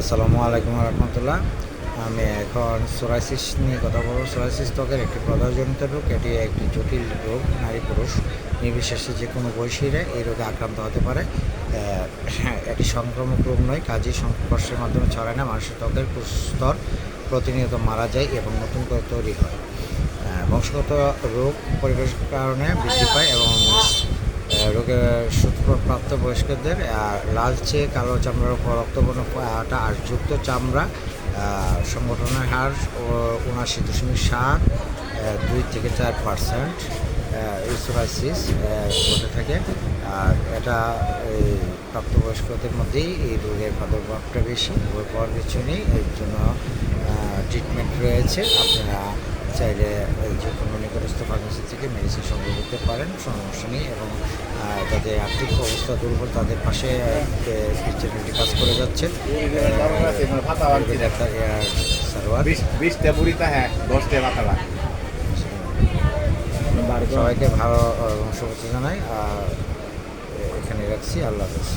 আসসালামু আলাইকুম রহমতুল্লাহ। আমি এখন সোরাইসিস নিয়ে কথা বলব। সোরাইসিস ত্বকের একটি প্রদাহজনিত রোগ। এটি একটি জটিল রোগ। নারী পুরুষ নির্বিশেষে যে কোনো বয়সীরা এই রোগে আক্রান্ত হতে পারে। এটি সংক্রামক রোগ নয়, কাজেই সংস্পর্শের মাধ্যমে ছড়ায় না। মানুষের ত্বকের স্তর প্রতিনিয়ত মারা যায় এবং নতুন করে তৈরি হয়। বংশগত রোগ পরিবেশের কারণে বৃদ্ধি পায় এবং রোগের সূত্র প্রাপ্তবয়স্কদের লালচে কালো চামড়ার উপর রক্তবর্ণ পাটা আঁশযুক্ত চামড়া, সংগঠনের হার ৭৯.৭ 2 থেকে 4% সোরাইসিস ঘটে থাকে। আর এটা এই প্রাপ্তবয়স্কদের মধ্যেই এই রোগের প্রাদুর্ভাবটা বেশি। বই পাওয়ার কিছু নেই, এর জন্য ট্রিটমেন্ট রয়েছে। আপনারা চাইলে যে কোনো নিকটস্থ ফার্মেসি থেকে মেডিসিন সংগ্রহ করতে পারেন, সমস্যা নেই। এবং যাদের আর্থিক অবস্থা দুর্বল তাদের পাশে চ্যানেলটি কাজ করে যাচ্ছে। সবাইকে ভালো শুভেচ্ছা জানাই। এখানে রাখছি। আল্লাহ হাফেজ।